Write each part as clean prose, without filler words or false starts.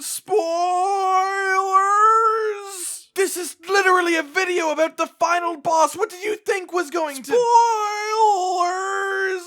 Spoilers! This is literally a video about the final boss. What did you think was going to... Spoilers!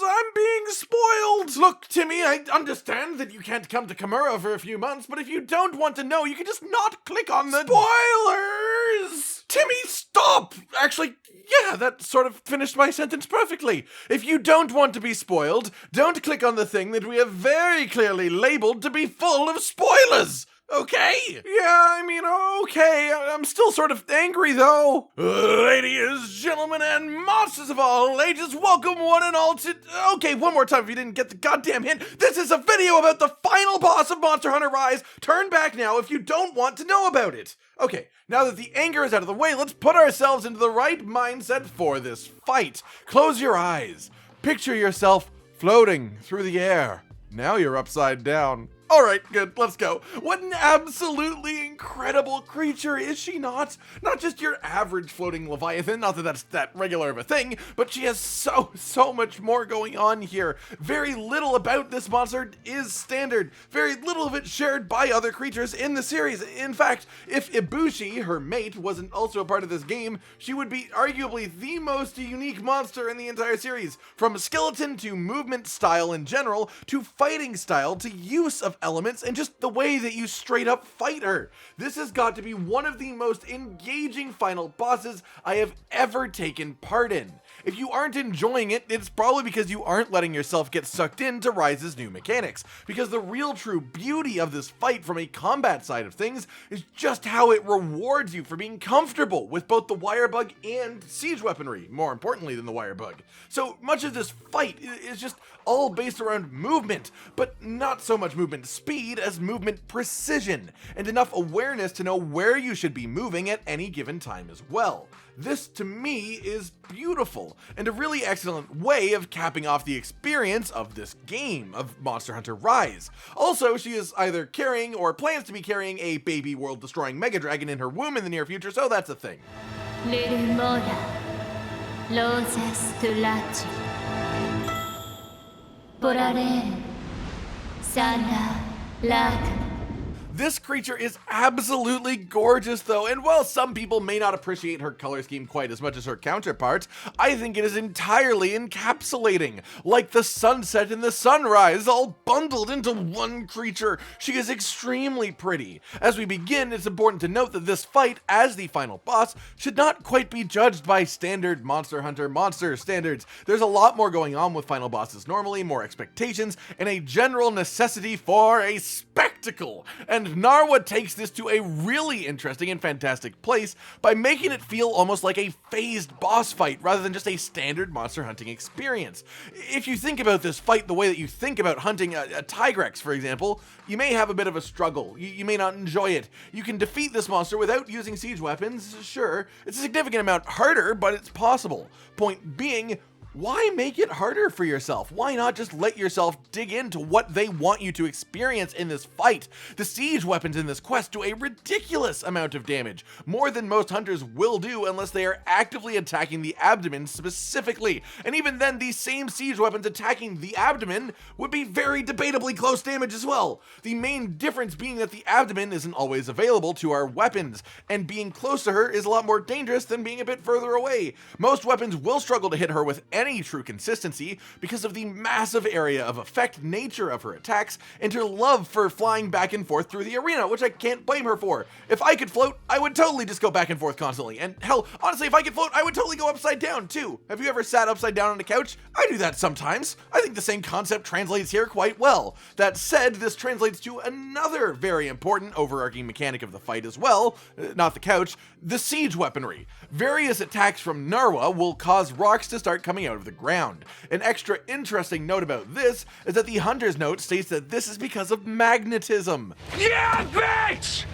I'm being spoiled! Look, Timmy, I understand that you can't come to Kimura for a few months, but if you don't want to know, you can just not click on the... Spoilers! Timmy, stop! Actually, yeah, that sort of finished my sentence perfectly. If you don't want to be spoiled, don't click on the thing that we have very clearly labeled to be full of spoilers! Okay? Yeah, I mean, okay. I'm still sort of angry, though. Ladies, gentlemen, and monsters of all ages, welcome one and all to... Okay, one more time if you didn't get the goddamn hint. This is a video about the final boss of Monster Hunter Rise. Turn back now if you don't want to know about it. Okay, now that the anger is out of the way, let's put ourselves into the right mindset for this fight. Close your eyes. Picture yourself floating through the air. Now you're upside down. Alright, good, let's go. What an absolutely incredible creature, is she not? Not just your average floating leviathan, not that that's that regular of a thing, but she has so much more going on here. Very little about this monster is standard. Very little of it shared by other creatures in the series. In fact, if Ibushi, her mate, wasn't also a part of this game, she would be arguably the most unique monster in the entire series. From skeleton to movement style in general, to fighting style, to use of elements, and just the way that you straight up fight her. This has got to be one of the most engaging final bosses I have ever taken part in. If you aren't enjoying it, it's probably because you aren't letting yourself get sucked into Rise's new mechanics, because the real true beauty of this fight from a combat side of things is just how it rewards you for being comfortable with both the wire bug and siege weaponry, more importantly than the wire bug. So much of this fight is just all based around movement, but not so much movement speed as movement precision, and enough awareness to know where you should be moving at any given time as well. This, to me, is beautiful, and a really excellent way of capping off the experience of this game, of Monster Hunter Rise. Also, she is either carrying or plans to be carrying a baby world-destroying Mega Dragon in her womb in the near future, so that's a thing. This creature is absolutely gorgeous though, and while some people may not appreciate her color scheme quite as much as her counterparts, I think it is entirely encapsulating, like the sunset and the sunrise all bundled into one creature. She is extremely pretty. As we begin, it's important to note that this fight, as the final boss, should not quite be judged by standard Monster Hunter monster standards. There's a lot more going on with final bosses normally, more expectations, and a general necessity for a spectacle. And Narwa takes this to a really interesting and fantastic place by making it feel almost like a phased boss fight rather than just a standard monster hunting experience. If you think about this fight the way that you think about hunting a Tigrex, for example, you may have a bit of a struggle. You may not enjoy it. You can defeat this monster without using siege weapons, sure. It's a significant amount harder, but it's possible. Point being, why make it harder for yourself? Why not just let yourself dig into what they want you to experience in this fight? The siege weapons in this quest do a ridiculous amount of damage, more than most hunters will do unless they are actively attacking the abdomen specifically. And even then, these same siege weapons attacking the abdomen would be very debatably close damage as well. The main difference being that the abdomen isn't always available to our weapons, and being close to her is a lot more dangerous than being a bit further away. Most weapons will struggle to hit her with any true consistency because of the massive area of effect nature of her attacks and her love for flying back and forth through the arena, which I can't blame her for. If I could float, I would totally just go back and forth constantly. And hell, honestly, if I could float, I would totally go upside down too. Have you ever sat upside down on a couch? I do that sometimes. I think the same concept translates here quite well. That said, this translates to another very important overarching mechanic of the fight as well, not the couch, the siege weaponry. Various attacks from Narwa will cause rocks to start coming out of the ground. An extra interesting note about this is that the Hunter's note states that this is because of magnetism. Yeah, bitch!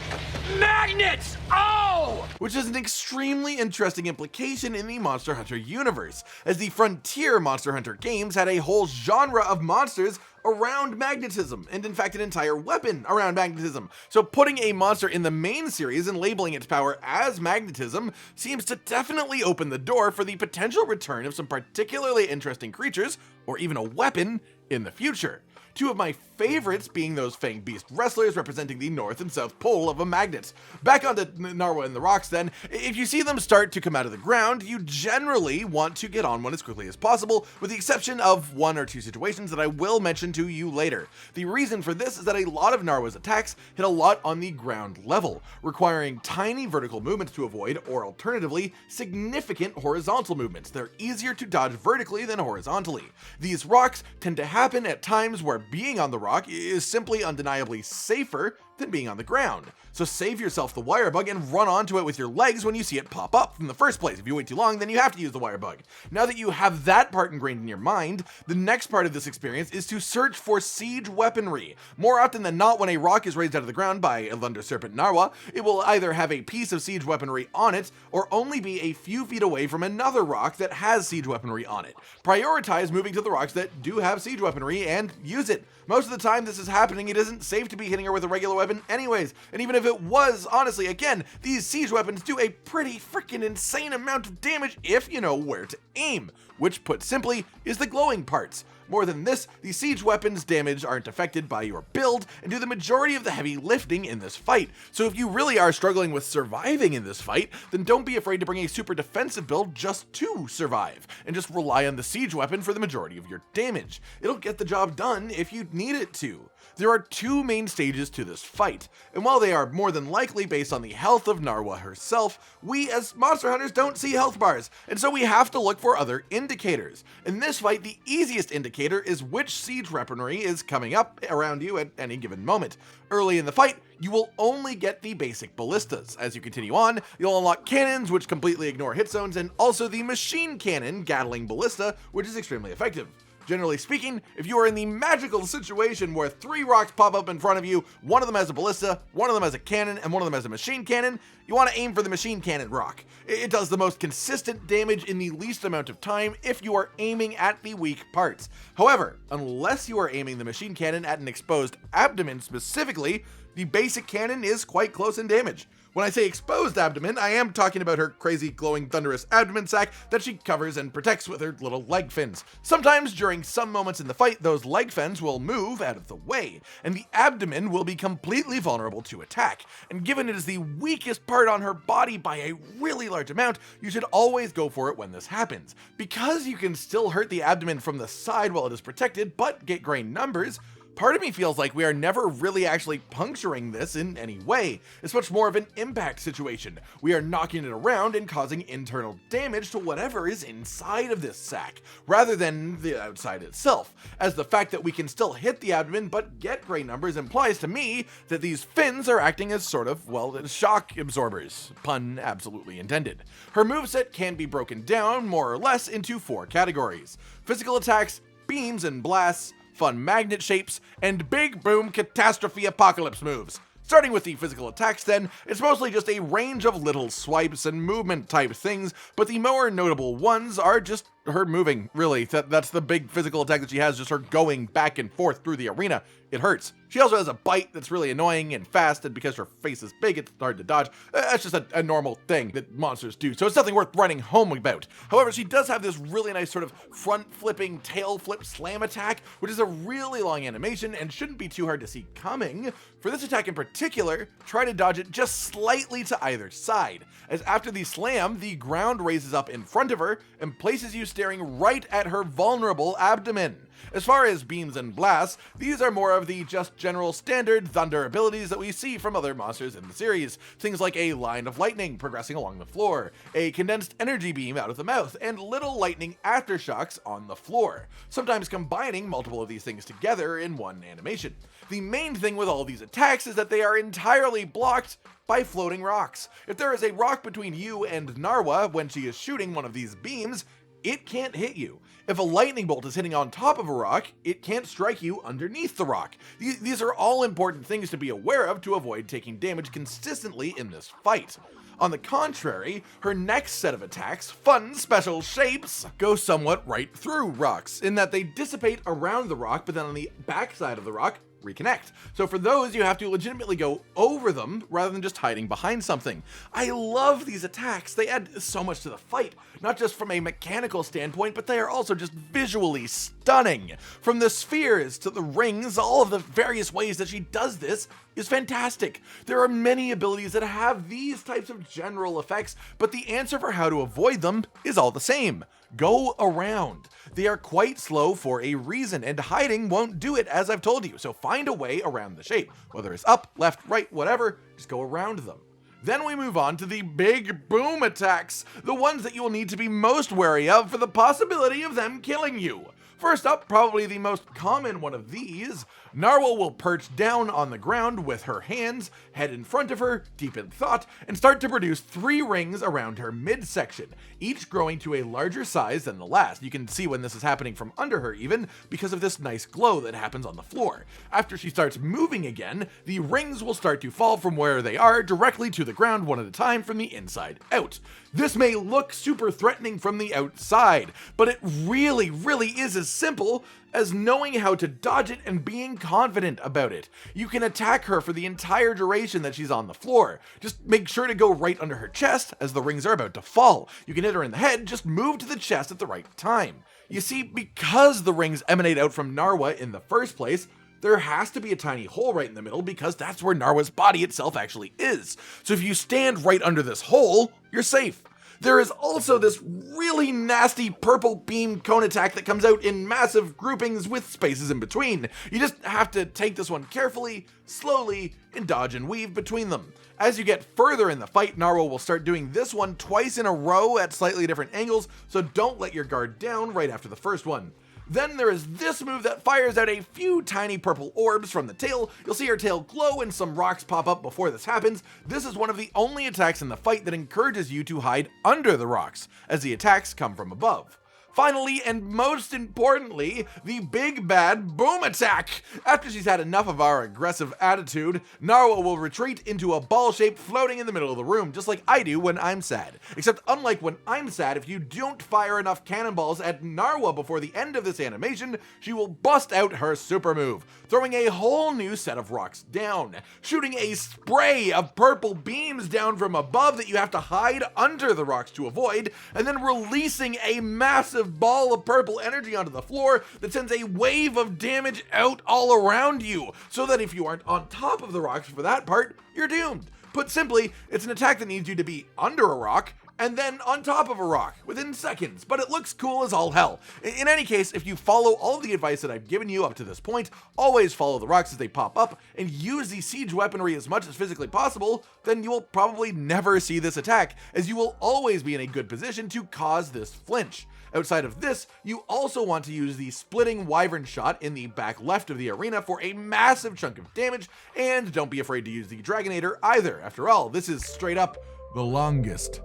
Magnets! Oh! Which is an extremely interesting implication in the Monster Hunter universe, as the Frontier Monster Hunter games had a whole genre of monsters around magnetism, and in fact an entire weapon around magnetism. So putting a monster in the main series and labeling its power as magnetism seems to definitely open the door for the potential return of some particularly interesting creatures, or even a weapon, in the future. Two of my favorites being those fanged beast wrestlers representing the north and south pole of a magnet. Back onto Narwa and the rocks then, if you see them start to come out of the ground, you generally want to get on one as quickly as possible, with the exception of one or two situations that I will mention to you later. The reason for this is that a lot of Narwa's attacks hit a lot on the ground level, requiring tiny vertical movements to avoid, or alternatively, significant horizontal movements. They're easier to dodge vertically than horizontally. These rocks tend to happen at times where being on the rock is simply undeniably safer than being on the ground. So save yourself the wire bug and run onto it with your legs when you see it pop up in the first place. If you wait too long, then you have to use the wire bug. Now that you have that part ingrained in your mind, the next part of this experience is to search for siege weaponry. More often than not, when a rock is raised out of the ground by a Thunder Serpent Narwa, it will either have a piece of siege weaponry on it, or only be a few feet away from another rock that has siege weaponry on it. Prioritize moving to the rocks that do have siege weaponry and use it. Most of the time this is happening, it isn't safe to be hitting her with a regular weapon anyways, and even if it was, honestly, again, these siege weapons do a pretty freaking insane amount of damage if you know where to aim, which put simply is the glowing parts. More than this, the siege weapons' damage aren't affected by your build and do the majority of the heavy lifting in this fight. So if you really are struggling with surviving in this fight, then don't be afraid to bring a super defensive build just to survive, and just rely on the siege weapon for the majority of your damage. It'll get the job done if you need it to. There are two main stages to this fight, and while they are more than likely based on the health of Narwa herself, we as monster hunters don't see health bars, and so we have to look for other indicators. In this fight, the easiest indicator is which siege weaponry is coming up around you at any given moment. Early in the fight, you will only get the basic ballistas. As you continue on, you'll unlock cannons, which completely ignore hit zones, and also the machine cannon Gatling ballista, which is extremely effective. Generally speaking, if you are in the magical situation where 3 rocks pop up in front of you, one of them has a ballista, one of them has a cannon, and one of them has a machine cannon, you want to aim for the machine cannon rock. It does the most consistent damage in the least amount of time if you are aiming at the weak parts. However, unless you are aiming the machine cannon at an exposed abdomen specifically, the basic cannon is quite close in damage. When I say exposed abdomen, I am talking about her crazy glowing thunderous abdomen sac that she covers and protects with her little leg fins. Sometimes during some moments in the fight, those leg fins will move out of the way, and the abdomen will be completely vulnerable to attack. And given it is the weakest part on her body by a really large amount, you should always go for it when this happens. Because you can still hurt the abdomen from the side while it is protected, but get great numbers, part of me feels like we are never really actually puncturing this in any way. It's much more of an impact situation. We are knocking it around and causing internal damage to whatever is inside of this sac, rather than the outside itself, as the fact that we can still hit the abdomen but get great numbers implies to me that these fins are acting as sort of, well, shock absorbers. Pun absolutely intended. Her moveset can be broken down more or less into 4 categories: physical attacks, beams and blasts, fun magnet shapes, and big boom catastrophe apocalypse moves. Starting with the physical attacks then, it's mostly just a range of little swipes and movement type things, but the more notable ones are just her moving, really. That's the big physical attack that she has, just her going back and forth through the arena. It hurts. She also has a bite that's really annoying and fast, and because her face is big, it's hard to dodge. That's just a normal thing that monsters do, so it's nothing worth running home about. However, she does have this really nice sort of front-flipping tail flip slam attack, which is a really long animation and shouldn't be too hard to see coming. For this attack in particular, try to dodge it just slightly to either side, as after the slam, the ground raises up in front of her and places you staring right at her vulnerable abdomen. As far as beams and blasts, these are more of the just general standard thunder abilities that we see from other monsters in the series. Things like a line of lightning progressing along the floor, a condensed energy beam out of the mouth, and little lightning aftershocks on the floor, sometimes combining multiple of these things together in one animation. The main thing with all these attacks is that they are entirely blocked by floating rocks. If there is a rock between you and Narwa when she is shooting one of these beams, it can't hit you. If a lightning bolt is hitting on top of a rock, it can't strike you underneath the rock. These are all important things to be aware of to avoid taking damage consistently in this fight. On the contrary, her next set of attacks, fun special shapes, go somewhat right through rocks, in that they dissipate around the rock, but then on the backside of the rock, reconnect. So for those, you have to legitimately go over them rather than just hiding behind something. I love these attacks. They add so much to the fight, not just from a mechanical standpoint, but they are also just visually stunning. From the spheres to the rings, all of the various ways that she does this is fantastic. There are many abilities that have these types of general effects, but the answer for how to avoid them is all the same. Go around. They are quite slow for a reason, and hiding won't do it, as I've told you, so find a way around the shape. Whether it's up, left, right, whatever, just go around them. Then we move on to the big boom attacks, the ones that you will need to be most wary of for the possibility of them killing you. First up, probably the most common one of these, Narwa will perch down on the ground with her hands, head in front of her, deep in thought, and start to produce 3 rings around her midsection, each growing to a larger size than the last. You can see when this is happening from under her even, because of this nice glow that happens on the floor. After she starts moving again, the rings will start to fall from where they are directly to the ground one at a time from the inside out. This may look super threatening from the outside, but it really is as simple as knowing how to dodge it and being confident about it. You can attack her for the entire duration that she's on the floor. Just make sure to go right under her chest as the rings are about to fall. You can hit her in the head, just move to the chest at the right time. You see, because the rings emanate out from Narwa in the first place, there has to be a tiny hole right in the middle because that's where Narwa's body itself actually is. So if you stand right under this hole, you're safe. There is also this really nasty purple beam cone attack that comes out in massive groupings with spaces in between. You just have to take this one carefully, slowly, and dodge and weave between them. As you get further in the fight, Narwa will start doing this one twice in a row at slightly different angles, so don't let your guard down right after the first one. Then there is this move that fires out a few tiny purple orbs from the tail. You'll see her tail glow and some rocks pop up before this happens. This is one of the only attacks in the fight that encourages you to hide under the rocks, as the attacks come from above. Finally, and most importantly, the big bad boom attack. After she's had enough of our aggressive attitude, Narwa will retreat into a ball shape floating in the middle of the room, just like I do when I'm sad. Except unlike when I'm sad, if you don't fire enough cannonballs at Narwa before the end of this animation, she will bust out her super move, throwing a whole new set of rocks down, shooting a spray of purple beams down from above that you have to hide under the rocks to avoid, and then releasing a massive ball of purple energy onto the floor that sends a wave of damage out all around you, so that if you aren't on top of the rocks for that part, you're doomed. Put simply, it's an attack that needs you to be under a rock and then on top of a rock within seconds, but it looks cool as all hell. In any case, if you follow all of the advice that I've given you up to this point, always follow the rocks as they pop up, and use the siege weaponry as much as physically possible, then you will probably never see this attack, as you will always be in a good position to cause this flinch. Outside of this, you also want to use the splitting wyvern shot in the back left of the arena for a massive chunk of damage, and don't be afraid to use the Dragonator either. After all, this is straight up the longest,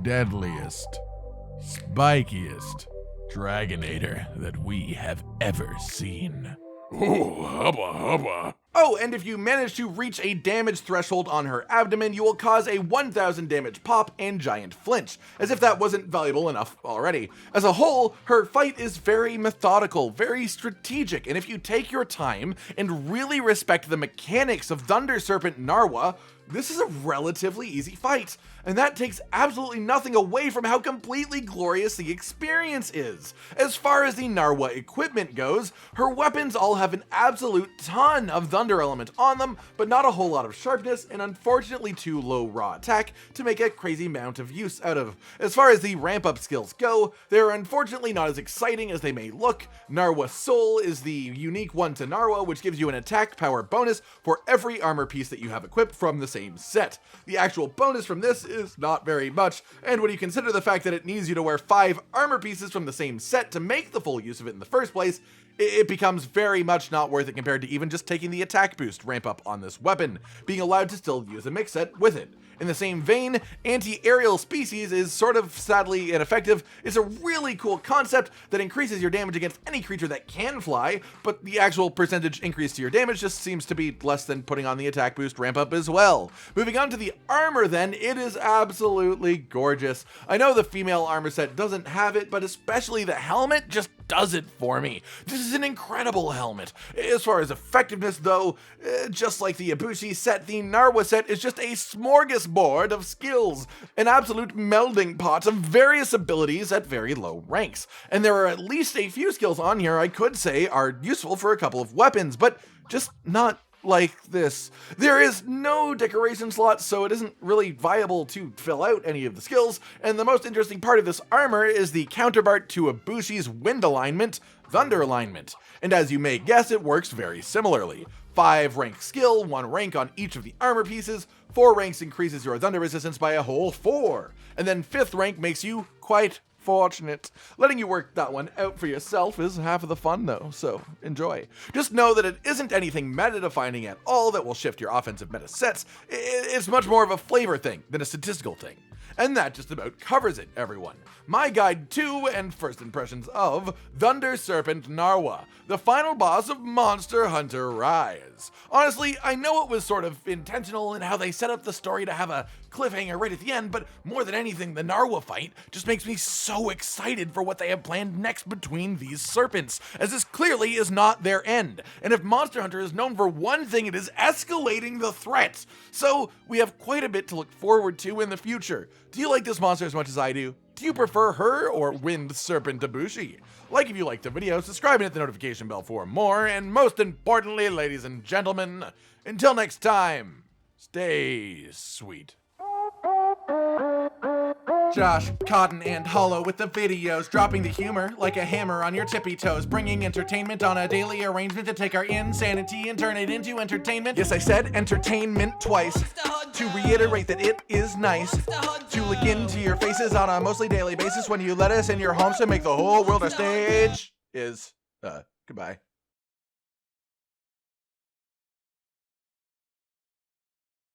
deadliest, spikiest Dragonator that we have ever seen. Ooh, hubba hubba. Oh, and if you manage to reach a damage threshold on her abdomen, you will cause a 1000 damage pop and giant flinch, as if that wasn't valuable enough already. As a whole, her fight is very methodical, very strategic, and if you take your time and really respect the mechanics of Thunder Serpent Narwa, this is a relatively easy fight, and that takes absolutely nothing away from how completely glorious the experience is. As far as the Narwa equipment goes, her weapons all have an absolute ton of thunder element on them, but not a whole lot of sharpness, and unfortunately too low raw attack to make a crazy amount of use out of. As far as the ramp up skills go, they're unfortunately not as exciting as they may look. Narwa Soul is the unique one to Narwa, which gives you an attack power bonus for every armor piece that you have equipped from the same set. The actual bonus from this is not very much, and when you consider the fact that it needs you to wear 5 armor pieces from the same set to make the full use of it in the first place, it becomes very much not worth it compared to even just taking the attack boost ramp up on this weapon, being allowed to still use a mix set with it. In the same vein, anti-aerial species is sort of sadly ineffective. It's a really cool concept that increases your damage against any creature that can fly, but the actual percentage increase to your damage just seems to be less than putting on the attack boost ramp up as well. Moving on to the armor then, it is absolutely gorgeous. I know the female armor set doesn't have it, but especially the helmet just does it for me. This is an incredible helmet. As far as effectiveness though, just like the Ibushi set, the Narwa set is just a smorgasbord of skills, an absolute melding pot of various abilities at very low ranks. And there are at least a few skills on here I could say are useful for a couple of weapons, but just not like this. There is no decoration slot, so it isn't really viable to fill out any of the skills, and the most interesting part of this armor is the counterpart to Ibushi's wind alignment, Thunder alignment. And as you may guess, it works very similarly. 5 rank skill, 1 rank on each of the armor pieces, 4 ranks increases your thunder resistance by a whole 4, and then 5th rank makes you quite fortunate. Letting you work that one out for yourself is half of the fun though, so enjoy. Just know that it isn't anything meta-defining at all that will shift your offensive meta sets. It's much more of a flavor thing than a statistical thing. And that just about covers it, everyone. My guide to and first impressions of Thunder Serpent Narwa, the final boss of Monster Hunter Rise. Honestly, I know it was sort of intentional in how they set up the story to have a cliffhanger right at the end, but more than anything, the Narwa fight just makes me so excited for what they have planned next between these serpents, as this clearly is not their end. And if Monster Hunter is known for one thing, it is escalating the threat. So we have quite a bit to look forward to in the future. Do you like this monster as much as I do? Do you prefer her or Wind Serpent Ibushi? Like if you liked the video, subscribe and hit the notification bell for more, and most importantly, ladies and gentlemen, until next time, stay sweet. Josh, Cotton, and Hollow with the videos, dropping the humor like a hammer on your tippy toes, bringing entertainment on a daily arrangement to take our insanity and turn it into entertainment. Yes, I said entertainment twice, to reiterate that it is nice to look into your faces on a mostly daily basis when you let us in your homes to make the whole world our stage. Goodbye.